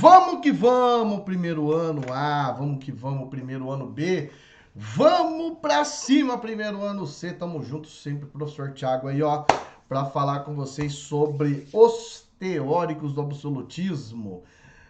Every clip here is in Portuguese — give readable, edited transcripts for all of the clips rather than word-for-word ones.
Vamos que vamos, primeiro ano A, vamos que vamos, primeiro ano B, vamos pra cima, primeiro ano C, tamo junto sempre, professor Thiago aí, ó, pra falar com vocês sobre os teóricos do absolutismo.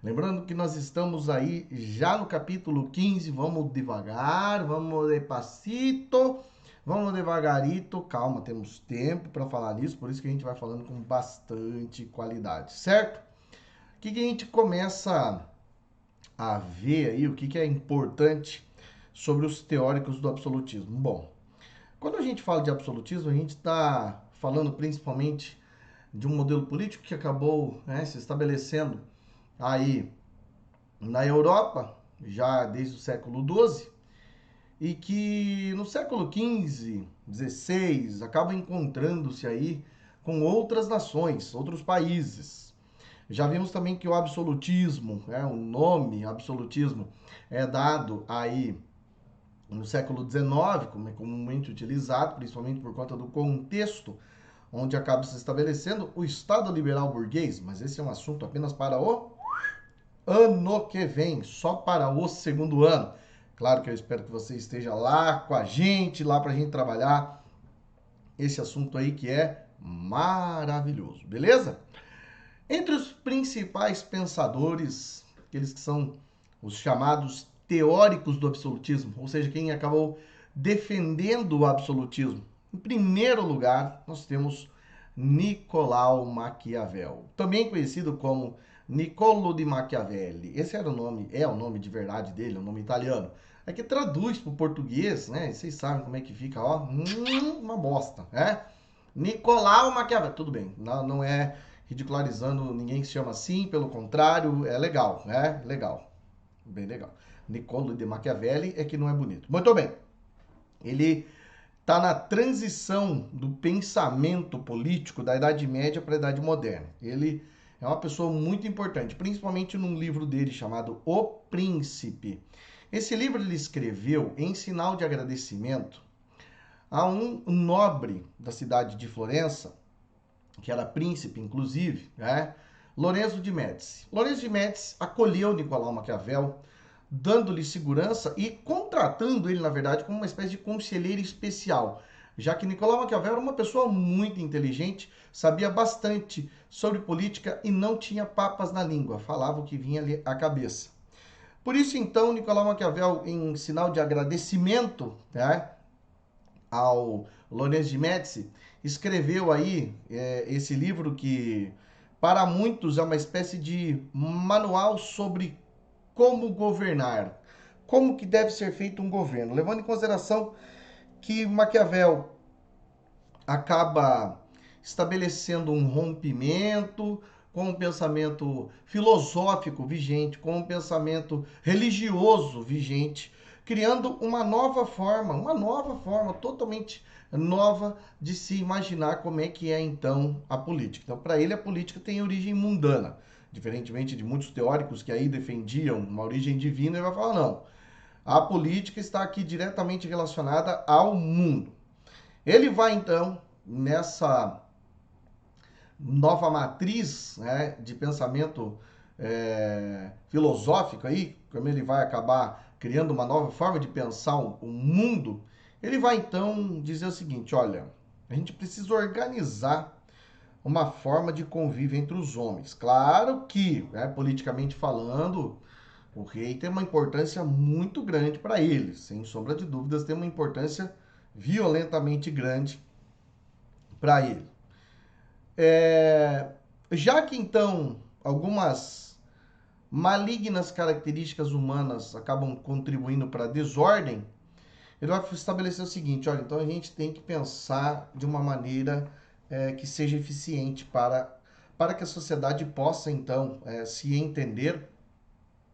Lembrando que nós estamos aí já no capítulo 15, vamos devagar, vamos despacito, vamos devagarito, calma, temos tempo para falar nisso, por isso que a gente vai falando com bastante qualidade, certo? O que a gente começa a ver aí, o que é importante sobre os teóricos do absolutismo? Bom, quando a gente fala de absolutismo, a gente está falando principalmente de um modelo político que acabou, né, se estabelecendo aí na Europa, já desde o século XII, e que no século XV, XVI, acaba encontrando-se aí com outras nações, outros países. Já vimos também que o absolutismo, o nome absolutismo, é dado aí no século XIX, como é comumente utilizado, principalmente por conta do contexto onde acaba se estabelecendo o Estado liberal burguês, mas esse é um assunto apenas para o ano que vem, só para o segundo ano. Claro que eu espero que você esteja lá com a gente, lá para a gente trabalhar esse assunto aí que é maravilhoso, beleza? Entre os principais pensadores, aqueles que são os chamados teóricos do absolutismo, ou seja, quem acabou defendendo o absolutismo, em primeiro lugar, nós temos Nicolau Maquiavel, também conhecido como Niccolo di Machiavelli. Esse era o nome, é o nome de verdade dele, é o nome italiano. É que traduz para o português, né? Vocês sabem como é que fica, ó, uma bosta, né? Nicolau Maquiavel, tudo bem, não é ridicularizando ninguém que se chama assim, pelo contrário, é legal, né? Legal, bem legal. Niccolo de Machiavelli é que não é bonito. Muito bem, ele está na transição do pensamento político da Idade Média para a Idade Moderna. Ele é uma pessoa muito importante, principalmente num livro dele chamado O Príncipe. Esse livro ele escreveu em sinal de agradecimento a um nobre da cidade de Florença, que era príncipe, inclusive, né? Lorenzo de Médici. Lorenzo de Médici acolheu Nicolau Maquiavel, dando-lhe segurança e contratando ele, na verdade, como uma espécie de conselheiro especial, já que Nicolau Maquiavel era uma pessoa muito inteligente, sabia bastante sobre política e não tinha papas na língua, falava o que vinha ali à cabeça. Por isso, então, Nicolau Maquiavel, em sinal de agradecimento, né, ao Lorenzo de Médici, escreveu aí esse livro que para muitos é uma espécie de manual sobre como governar, como que deve ser feito um governo, levando em consideração que Maquiavel acaba estabelecendo um rompimento com um pensamento filosófico vigente, com um pensamento religioso vigente, criando uma nova forma totalmente nova de se imaginar como é que é então a política. Então, para ele, a política tem origem mundana. Diferentemente de muitos teóricos que aí defendiam uma origem divina, ele vai falar, não, a política está aqui diretamente relacionada ao mundo. Ele vai então nessa nova matriz, né, de pensamento filosófico aí, como ele vai acabar criando uma nova forma de pensar o mundo, ele vai então dizer o seguinte, olha, a gente precisa organizar uma forma de convívio entre os homens. Claro que, né, politicamente falando, o rei tem uma importância muito grande para ele, sem sombra de dúvidas, tem uma importância violentamente grande para ele. Já que então algumas malignas características humanas acabam contribuindo para a desordem, ele vai estabelecer o seguinte, olha, então a gente tem que pensar de uma maneira que seja eficiente para que a sociedade possa então se entender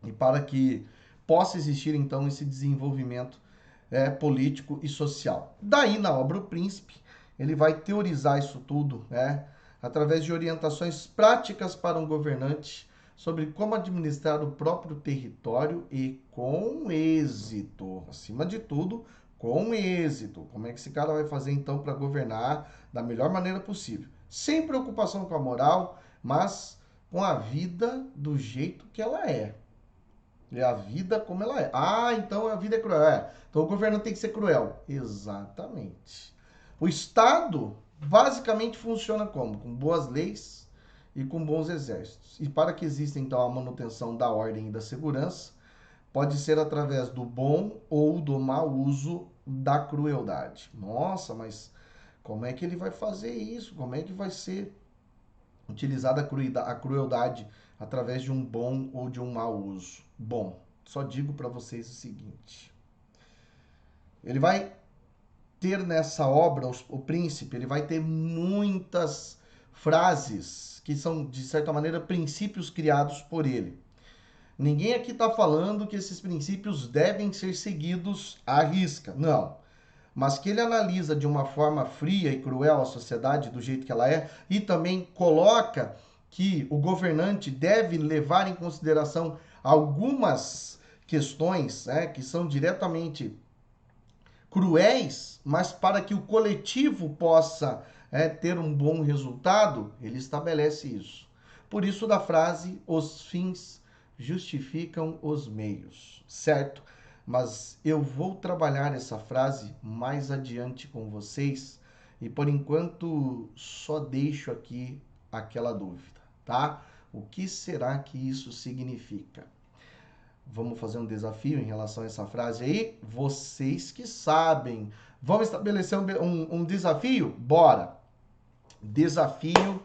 e para que possa existir então esse desenvolvimento político e social. Daí na obra O Príncipe, ele vai teorizar isso tudo, né, através de orientações práticas para um governante sobre como administrar o próprio território e com êxito, acima de tudo, com êxito. Como é que esse cara vai fazer então para governar da melhor maneira possível? Sem preocupação com a moral, mas com a vida do jeito que ela é. É a vida como ela é. Ah, então a vida é cruel. Então o governo tem que ser cruel. Exatamente. O Estado basicamente funciona como? Com boas leis e com bons exércitos. E para que exista então a manutenção da ordem e da segurança, pode ser através do bom ou do mau uso da crueldade. Nossa, mas como é que ele vai fazer isso? Como é que vai ser utilizada a crueldade através de um bom ou de um mau uso? Bom, só digo para vocês o seguinte: ele vai ter nessa obra, o Príncipe, ele vai ter muitas frases que são, de certa maneira, princípios criados por ele. Ninguém aqui está falando que esses princípios devem ser seguidos à risca, não. Mas que ele analisa de uma forma fria e cruel a sociedade do jeito que ela é e também coloca que o governante deve levar em consideração algumas questões, que são diretamente cruéis, mas para que o coletivo possa ter um bom resultado, ele estabelece isso. Por isso da frase, os fins justificam os meios, certo? Mas eu vou trabalhar essa frase mais adiante com vocês e por enquanto só deixo aqui aquela dúvida, tá? O que será que isso significa? Vamos fazer um desafio em relação a essa frase aí? Vocês que sabem. Vamos estabelecer um desafio? Bora! Desafio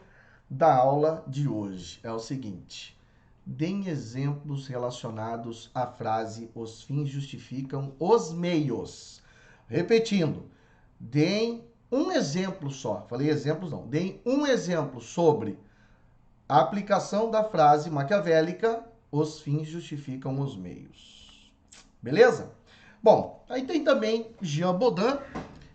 da aula de hoje é o seguinte: deem exemplos relacionados à frase os fins justificam os meios. Repetindo, deem um exemplo só. Falei exemplos não. Deem um exemplo sobre a aplicação da frase maquiavélica os fins justificam os meios. Beleza? Bom, aí tem também Jean Baudin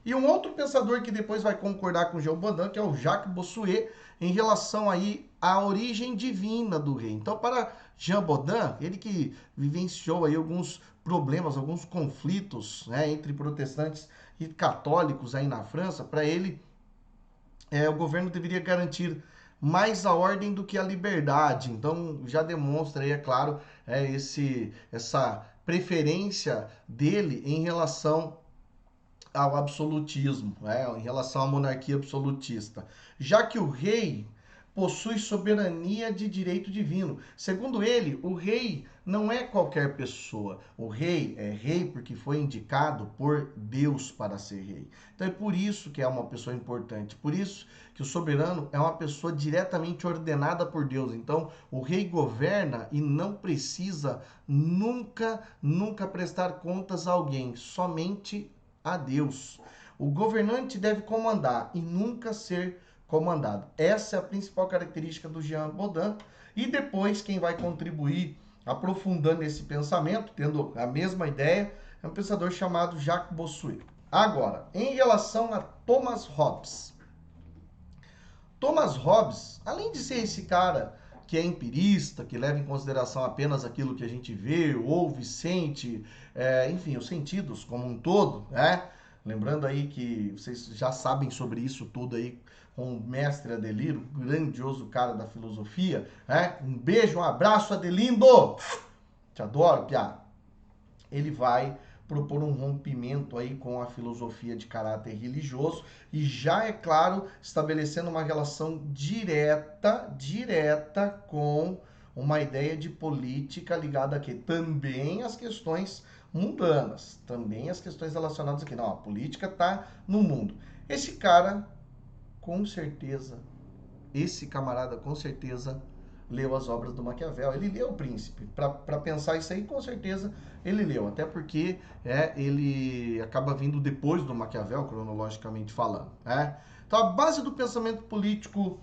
e um outro pensador que depois vai concordar com Jean Baudin, que é o Jacques Bossuet, em relação aí à origem divina do rei. Então, para Jean Baudin, ele que vivenciou aí alguns problemas, alguns conflitos, entre protestantes e católicos aí na França, para ele o governo deveria garantir mais a ordem do que a liberdade. Então já demonstra aí, é claro, essa preferência dele em relação ao absolutismo, em relação à monarquia absolutista. Já que o rei possui soberania de direito divino. Segundo ele, o rei não é qualquer pessoa. O rei é rei porque foi indicado por Deus para ser rei. Então é por isso que é uma pessoa importante. Por isso que o soberano é uma pessoa diretamente ordenada por Deus. Então o rei governa e não precisa nunca prestar contas a alguém, somente a Deus. O governante deve comandar e nunca ser comandado. Essa é a principal característica do Jean Baudin. E depois quem vai contribuir aprofundando esse pensamento, tendo a mesma ideia, é um pensador chamado Jacques Bossuet. Agora, em relação a Thomas Hobbes. Thomas Hobbes, além de ser esse cara que é empirista, que leva em consideração apenas aquilo que a gente vê, ouve, sente, enfim, os sentidos como um todo, Lembrando aí que vocês já sabem sobre isso tudo aí com o mestre Adelino, grandioso cara da filosofia, Um beijo, um abraço, Adelindo! Te adoro, piá. Ele vai propor um rompimento aí com a filosofia de caráter religioso e já, é claro, estabelecendo uma relação direta com uma ideia de política ligada aqui também às questões mundanas, também as questões relacionadas aqui. Não, a política está no mundo. Esse cara, com certeza, esse camarada, com certeza, leu as obras do Maquiavel. Ele leu O Príncipe. Para pensar isso aí, com certeza, ele leu. Até porque ele acaba vindo depois do Maquiavel, cronologicamente falando. Então, a base do pensamento político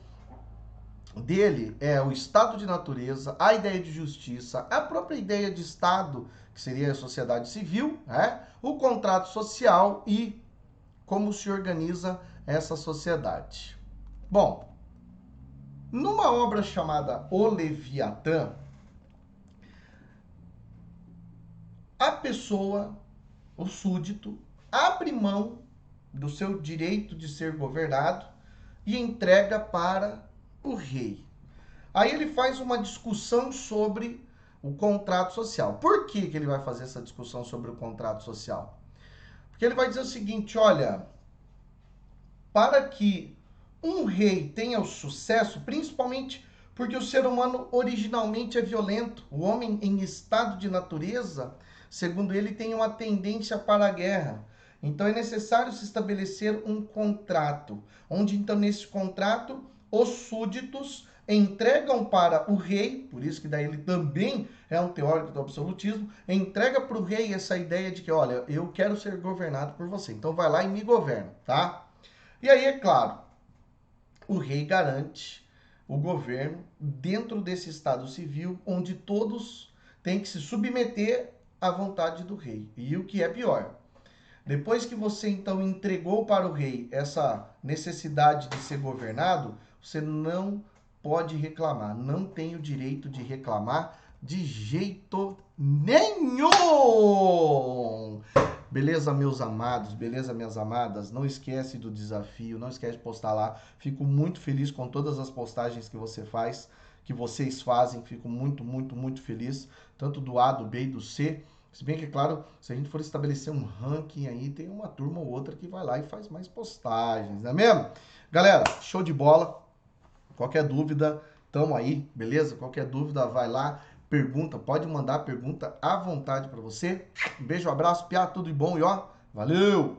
dele é o estado de natureza, a ideia de justiça, a própria ideia de Estado, que seria a sociedade civil, o contrato social e como se organiza essa sociedade. Bom, numa obra chamada O Leviatã, a pessoa, o súdito, abre mão do seu direito de ser governado e entrega para o rei. Aí ele faz uma discussão sobre o contrato social. Por que que ele vai fazer essa discussão sobre o contrato social? Porque ele vai dizer o seguinte, olha, para que um rei tenha o sucesso, principalmente porque o ser humano originalmente é violento, o homem em estado de natureza, segundo ele, tem uma tendência para a guerra. Então é necessário se estabelecer um contrato, onde então nesse contrato os súditos entregam para o rei, por isso que daí ele também é um teórico do absolutismo, entrega para o rei essa ideia de que, olha, eu quero ser governado por você, então vai lá e me governa, tá? E aí, é claro, o rei garante o governo dentro desse estado civil, onde todos têm que se submeter à vontade do rei. E o que é pior, depois que você então entregou para o rei essa necessidade de ser governado, você não pode reclamar, não tem o direito de reclamar de jeito nenhum. Beleza, meus amados, beleza, minhas amadas? Não esquece do desafio, não esquece de postar lá. Fico muito feliz com todas as postagens que você faz, que vocês fazem. Fico muito, muito, muito feliz, tanto do A, do B e do C. Se bem que, é claro, se a gente for estabelecer um ranking aí, tem uma turma ou outra que vai lá e faz mais postagens, não é mesmo? Galera, show de bola. Qualquer dúvida, tamo aí, beleza? Qualquer dúvida, vai lá, pergunta, pode mandar pergunta à vontade para você. Um beijo, um abraço, piá, tudo de bom e ó, valeu!